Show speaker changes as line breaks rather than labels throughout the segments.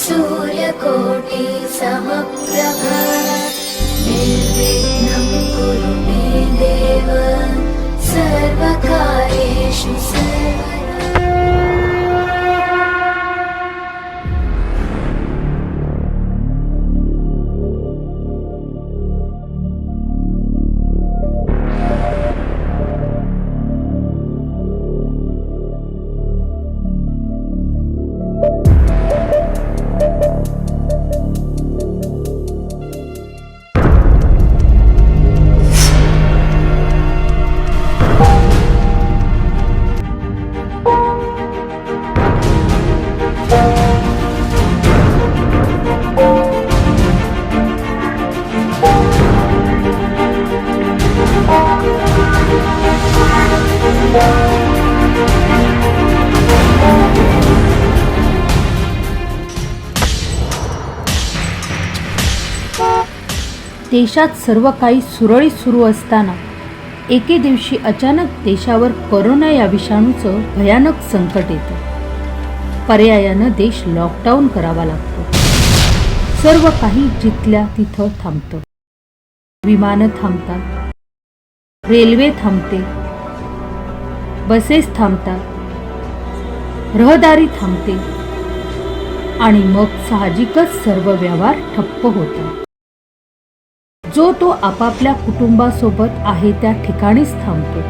सूर्यकोटि समप्रभा निर्विघ्नं कुरु मे देव सर्वकार्येषु सर्वदा।
देशात सर्व काही सुरळीत सुरू असताना एके दिवशी अचानक देशावर कोरोना या विषाणूचं भयानक संकट येतं। पर्यायानं देश लॉकडाऊन करावा लागतो। सर्व काही जिथल्या तिथं थांबतं। विमानं थांबतात, रेल्वे थांबते, बसेस थांबतात, रहदारी थांबते आणि मग साहजिकच सर्व व्यवहार ठप्प होतात। जो तो आपापल्या कुटुंबासोबत आहे त्या ठिकाणीच थांबतो।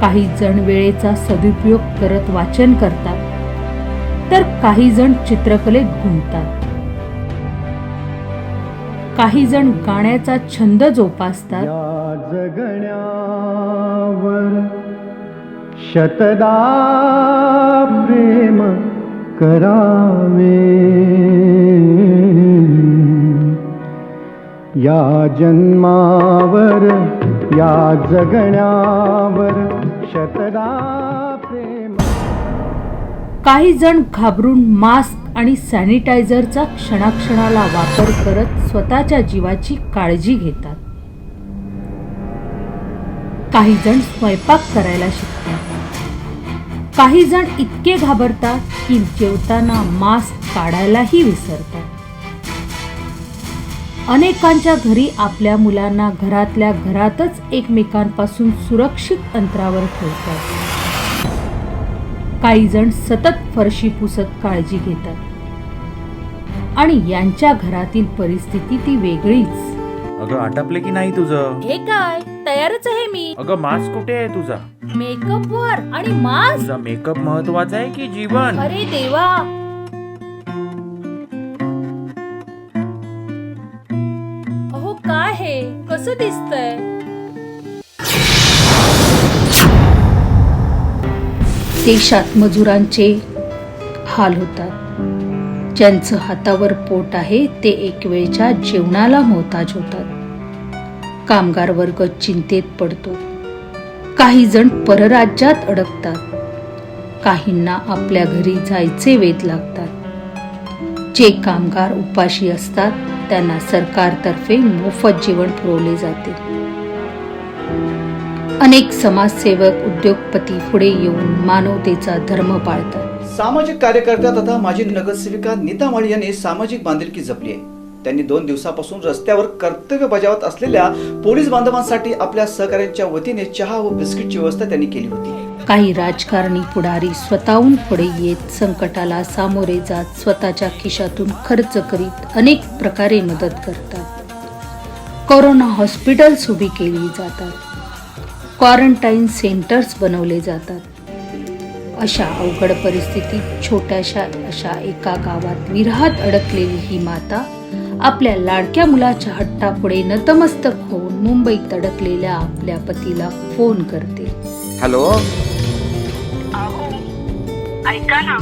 काही जण वेळेचा सदुपयोग करत वाचन करतात, तर काही जण चित्रकलेत गुंततात। काही जण गाण्याचा छंद जोपासतात।
या जगण्यावर शतदा प्रेम करावे, या जन्मावर या जगण्यावर शतदा प्रेम।
काही जण घाबरून मास्क आणि सॅनिटायझरचा क्षणाक्षणाला वापर करत स्वतःच्या जीवाची काळजी घेतात। काही जण स्वयंपाक करायला शिकतात। काही जण इतके घाबरतात की जेवताना मास्क काढायलाही विसरतात। अनेकांच्या घरी आपल्या मुलांना घरातल्या घरातच एकमेकांपासून सुरक्षित अंतरावर ठेवतात। काही जण सतत फरशी पुसत काळजी घेतात आणि यांच्या घरातील परिस्थिती ती वेगळीच।
अगं आटपले की नाही तुझं?
हे काय, तयारच आहे मी।
अगं मास्क कुठे आहे तुझा?
मेकअप वर आणि मास्क।
तुझा मेकअप महत्वाचा आहे की जीवन?
अरे देवा, अहो काय हे, कसं दिसतंय? देशात मजुरांचे हाल होतात। ज्यांचं हातावर पोट आहे ते एक वेळच्या जेवणाला मोहताज होतात। कामगार वर्ग चिंतेत पडतो। काही जण परराज्यात अडकतात। काहींना आपल्या घरी जायचे वेध लागतात। जे कामगार उपाशी असतात त्यांना सरकारतर्फे मोफत जेवण पुरवले जाते। अनेक समाजसेवक, उद्योगपती पुढे येऊन मानवतेचा धर्म पाळतात।
सामाजिक कार्यकर्त्या तथा माजी नगरसेविका नीता माळी यांनी सामाजिक बांधिलकी जपली आहे। त्यांनी 2 दिवसापासून रस्त्यावर कर्तव्य बजावत असलेल्या पोलीस बांधवांसाठी आपल्या सहकाऱ्यांच्या वतीने चहा व बिस्किटची व्यवस्था त्यांनी केली होती।
काही राजकारणी पुढारी स्वतःहून पुढे येत संकटाला सामोरे जात स्वतःच्या खिशातून खर्च करीत अनेक प्रकारे मदत करतात। कोरोना हॉस्पिटल्स उभी केली जातात। क्वारंटाईन सेंटर्स बनवले जातात। अशा अवघड परिस्थितीत छोट्याशा अशा एका गावात विरहात अडकलेली ही माता आपल्या लाडक्या मुलाच्या हट्टापुढे नतमस्तक होऊन मुंबईत अडकलेल्या आपल्या पतीला फोन करते।
हॅलो,
अहो ऐका ना।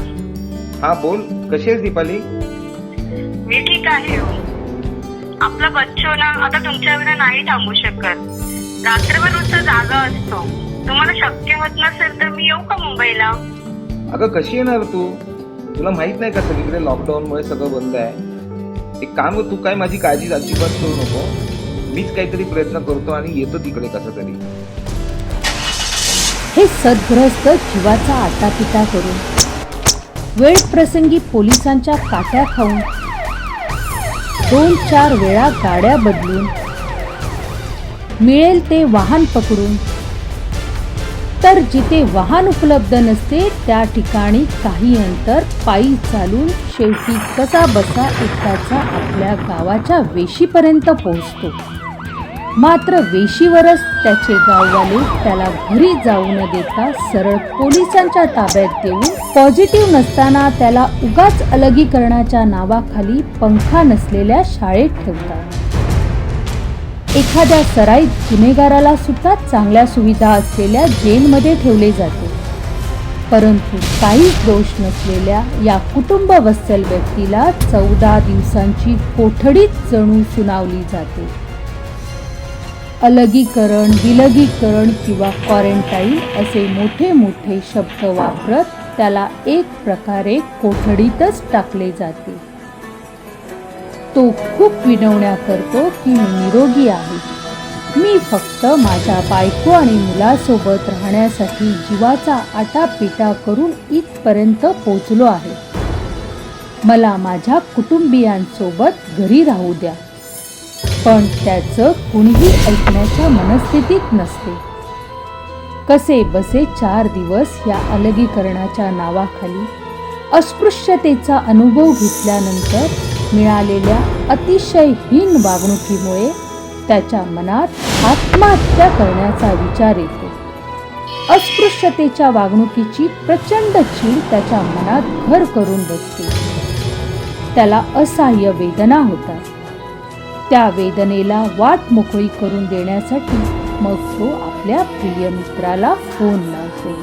हा बोल, कशी आहेस दीपाली?
मी ठीक आहे हो। आपला बच्चो ना आता तुमच्या विना नाही थांबू शकत। रात्रभर नुसता जागा असतो। तुम्हाला शक्य होत नसेल तर मी येऊ का मुंबईला?
अगं कशी येणार तू? तुला माहित नाही का सगळीकडे लॉकडाऊन मुळे सगळं बंद आहे। एक काम कर, तू काय माझी काळजी अजिबात करू नको। मीच काहीतरी प्रयत्न करतो आणि येतो तिकडे कसं तरी।
हे सद्गृहस्थ जीवाचा आटापिटा करून वेळ प्रसंगी पोलिसांच्या काट्या खाऊन 2-4 वेळा गाड्या बदलून मिळेल ते वाहन पकडून, तर जिथे वाहन उपलब्ध नसते त्या ठिकाणी काही अंतर पायी चालून शेवटी कसा बसा एकटाचा आपल्या गावाच्या वेशीपर्यंत पोहोचतो. मात्र वेशीवरच त्याचे गाववाले त्याला घरी जाऊ न देता सरळ पोलिसांच्या ताब्यात देऊन पॉझिटिव्ह नसताना त्याला उगाच अलगीकरणाच्या नावाखाली पंखा नसलेल्या शाळेत ठेवतात. एखाद्या सराईत गुन्हेगाराला सुद्धा चांगल्या सुविधा असलेल्या जेलमध्ये ठेवले जाते. परंतु काहीच दोष नसलेल्या या कुटुंबवत्सल व्यक्तीला 14 दिवसांची कोठडीच जणू सुनावली जाते. अलगीकरण, विलगीकरण किंवा क्वारंटाईन असे मोठे मोठे शब्द वापरत त्याला एक प्रकारे कोठडीतच टाकले जाते. तो खूप विनवण्या करतो की मी निरोगी आहे, मी फक्त माझ्या बायको आणि मुलासोबत राहण्यासाठी जीवाचा आटापिटा करून इथपर्यंत पोचलो आहे. मला माझ्या कुटुंबियांसोबत घरी राहू द्या. पण त्याचं कुणीही ऐकण्याच्या मनस्थितीत नसते. कसे बसे 4 दिवस या अलगीकरणाच्या नावाखाली अस्पृश्यतेचा अनुभव घेतल्यानंतर मिळालेल्या अतिशय हीन वागणुकीमुळे त्याच्या मनात आत्महत्या करण्याचा विचार येतो. अस्पृश्यतेच्या वागणुकीची प्रचंड चीड त्याच्या मनात घर करून बसते. त्याला असह्य वेदना होतात. त्या वेदनेला वाट मोकळी करून देण्यासाठी मग तो आपल्या प्रिय मित्राला फोन लावतो.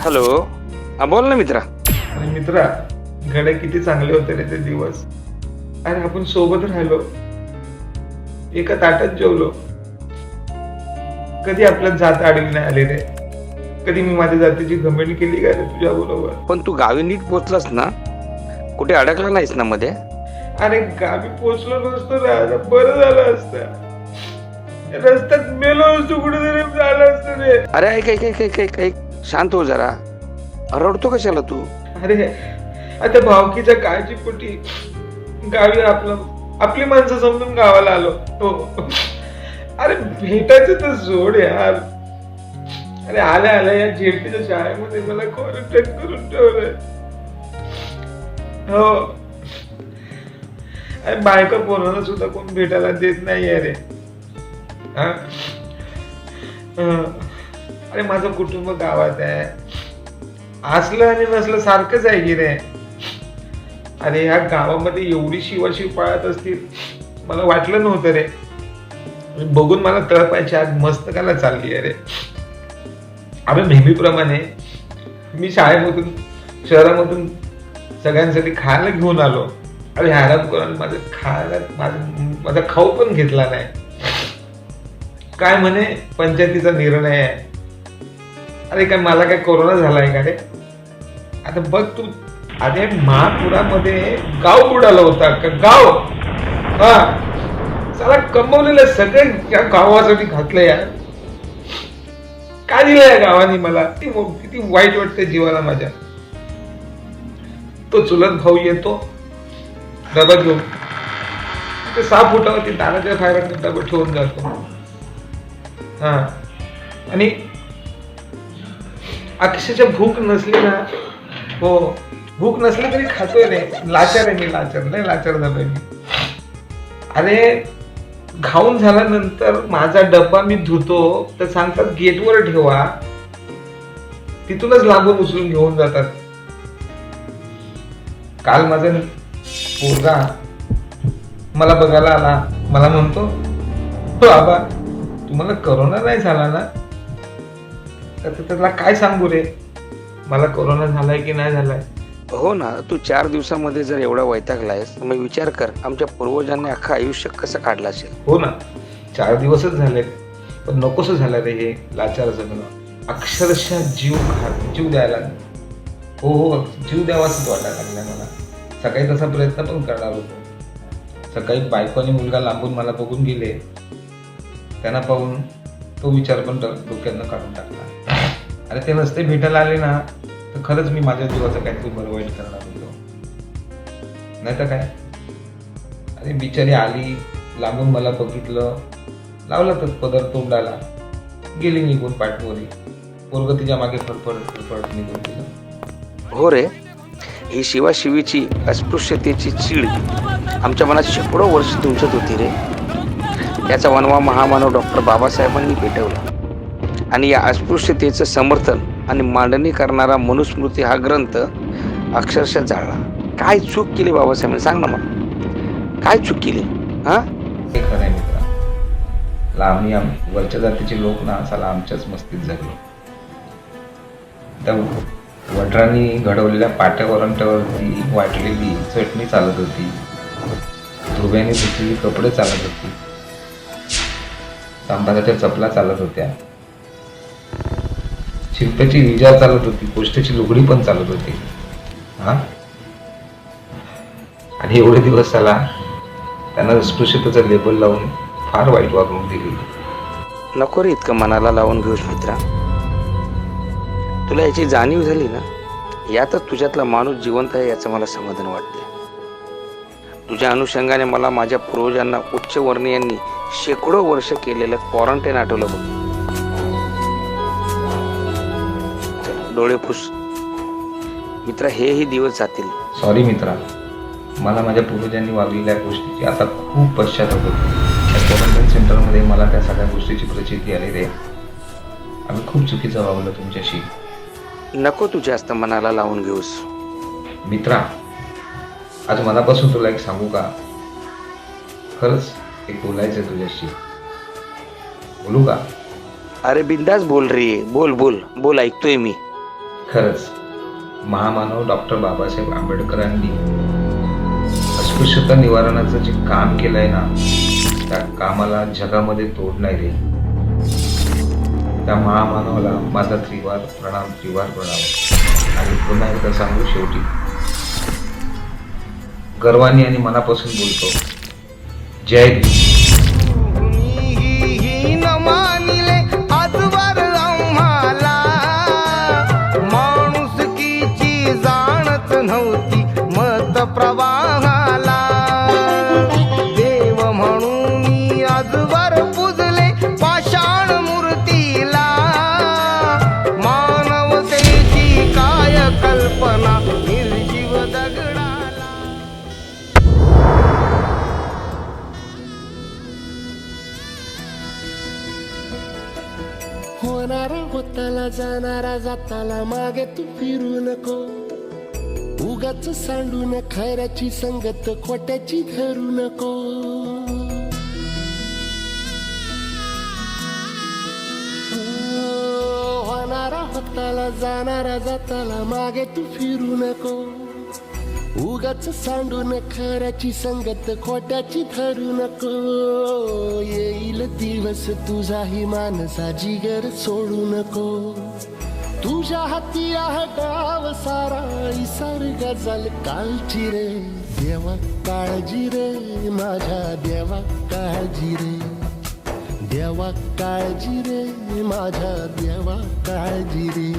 हॅलो, हा बोल ना मित्रा.
आणि मित्रा, गडे किती चांगले होते रे ते दिवस. अरे आपण सोबत राहिलो, एका ताटात जेवलो. कधी आपल्यात जात आडवी नाही आले रे. कधी मी माझ्या जातीची घमेंड केली का रे तुझ्या बरोबर?
पण तू गावी नीट पोचलास ना? कुठे अडकला नाहीस ना मध्ये?
अरे गावी पोचलो नसतो रे, बरं झालं असतं. रस्त्यात मेलो असतो, कुठेतरी झालं असतं रे.
अरे ऐक ऐक ऐक ऐक ऐक ऐक, शांत हो जरा. रडतो कशाला तू?
अरे आता भावकीच्या काळजीपोटी गावी आपली माणसं समजून गावाला आलो. हो. अरे भेटायचं तर जोड यार. अरे आल्या या झेडपीच्या शाळेमध्ये मला क्वारंटाईन करून ठेवलंय. हो. अरे बायका पोरांना सुद्धा कोण भेटायला देत नाहीये रे. अरे माझं कुटुंब गावात आहे. असलं आणि नसलं सारखंच आहे की रे. अरे ह्या गावामध्ये एवढी शिवाशिव पाळत असतील मला वाटलं नव्हतं रे. बघून मला तळपायची आग मस्तकाला चालली आहे रे. अरे नेहमीप्रमाणे मी शाळेमधून शहरामधून सगळ्यांसाठी खायला घेऊन आलो. अरे हॅराम करून माझा खाऊ पण घेतला नाही. काय म्हणे पंचायतीचा निर्णय आहे. अरे काय मला काय कोरोना झालाय का रे? आता बघ तू. अरे महापुरामध्ये गाव बुडाला होता का? गाव साला कमवलेलं सगळं या गावासाठी घातलं यार. काय दिलं या गावाने मला? किती वाईट वाटतं जीवाला माझ्या. तो चुलत भाऊ येतो डबा घेऊन, ते 6 फुटावरती दानाच्या फायरात डबा ठेवून जातो. आणि अक्षरशः भूक नसली ना, हो भूक नसली तरी खातोय रे. लाचार आहे मी, लय लाचार झालोय मी. अरे खाऊन झाल्यानंतर माझा डब्बा मी धुतो तर सांगतात गेटवर ठेवा, तिथूनच लांबून उचलून घेऊन जातात. काल माझा पोरगा मला बघायला आला. मला म्हणतो, बाबा तुम्हाला कोरोना नाही झाला ना? तर त्याला काय सांगू रे, मला कोरोना झालाय की नाही झालाय.
हो ना, तू 4 दिवसामध्ये जर एवढा वैतागलायस मग विचार कर आमच्या पूर्वजांनी अख्खं आयुष्य कसं काढलं असेल.
हो ना, 4 दिवसच झाले, पण नकोस झालं रे हे लाचार जगणं. अक्षरशः जीव द्यायला, हो जीव द्यावाच वाटायला लागलाय मला. सकाळी तसा प्रयत्न पण करणार होतो,
सकाळी बायको आणि मुलगा लांबून मला बघून गेले. त्यांना पाहून तो विचार पण डोक्यातनं काढून टाकला. अरे ते रस्ते भेटायला आले ना तर खरंच मी माझ्या जीवाचं काहीतरी बरं वाईट करणार होतो. नाही तर काय. अरे बिचारी आली, लांबून मला बघितलं, लावला तर पदर तोंडाला, गेली निघून पाठवली. पोरगं तिच्या मागे फडफड निघून गेलं.
हो रे, ही शिवाशिवीची अस्पृश्यतेची चीड आमच्या मनात शेकडो वर्ष तुमच्यात होती रे. याचा वनवा महामानव डॉक्टर बाबासाहेबांनी पेटवला आणि या अस्पृश्यतेचं समर्थन आणि मांडणी करणारा मनुस्मृती हा ग्रंथ अक्षरशः जाळला. काय चूक केली बाबासाहेबांनी, सांग ना मला, काय चूक केली? हा,
हे खरं आहे मित्रा. आम्ही वरच्या जातीचे लोक ना असाला आमच्याच मस्तीत जगलो. त्या वडरांनी घडवलेल्या पाट्या वरंट्यावरती वाटलेली चटणी चालत होती, धुव्याने धुतलेली कपडे चालत होती, सांबाराच्या चपला चालत होत्या, शिल्पाची विजा चालत होती, पोस्टाची लुगडी पण चालत होती. हा, आणि एवढे दिवस झाला त्यांना अस्पृश्यतेचं लेबल लावून फार वाईट वागणूक दिली.
नको रे इतकं मनाला लावून घेऊस मित्रा. तुला याची जाणीव झाली ना, यातच तुझ्यातला माणूस जिवंत आहे याचं मला समाधान वाटते. तुझ्या अनुषंगाने मला माझ्या पूर्वजांना उच्चवर्णीयांनी शेकडो वर्ष केलेलं क्वारंटाईन आठवलं बघ. डोळे पुस मित्रा, हेही दिवस जातील.
सॉरी मित्रा, मला माझ्या पूर्वजांनी वागलेल्या गोष्टीची आता खूप पश्चाताप होतो. त्या क्वारंटाईन सेंटरमध्ये मला त्या सगळ्या गोष्टीची प्रचिती आली रे. आम्ही खूप चुकीचं वागलो तुमच्याशी.
नको तू जास्त मनाला लावून घेऊस
मित्रा. आज मनापासून तुला एक सांगू का, खरंच एक बोलायचं तुझ्याशी. बोलू का?
अरे बिंदास बोल रे, बोल बोल बोल, ऐकतोय मी.
खरंच महामानव डॉक्टर बाबासाहेब आंबेडकरांनी अस्पृश्यता निवारणाचं जे काम केलंय ना, त्या कामाला जगामध्ये तोड नाही रे. त्या महामानवाला माझा त्रिवार प्रणाम. आणि पुन्हा एकदा सांगू शेवटी, गर्वाने आणि मनापासून बोलतो, जय भीम.
मानिले आजवर आम्हाला माणुसकीची जाणच नव्हती मत प्रवाहाला. देव म्हणून आजवर पूजले पाषाण मूर्तीला. मानवतेची काय कल्पना निर्जीव दगडाला. होणारा होताला जाणारा जाताला मागे तू फिरू नको. उगाच सांडून खैराची संगत खोट्याची धरू नको. होणारा होताला जाणारा जाताला मागे तू फिरू नको. उगाच सांडून खऱ्याची संगत खोट्याची धरू नको. येईल दिवस तुझाही मानसा जिगर सोडू नको. तुझ्या हाती आहे गाव सारा इसार गजल कालची रे. देवा काळजी रे माझ्या देवा काळजी रे. देवा काळजी रे माझ्या देवा काळजी रे.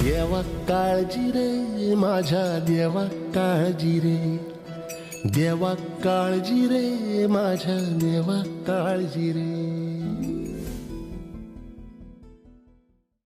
देवा काळजी रे माझ्या देवा काळजी रे. देवा काळजी रे माझ्या देवा काळजी रे.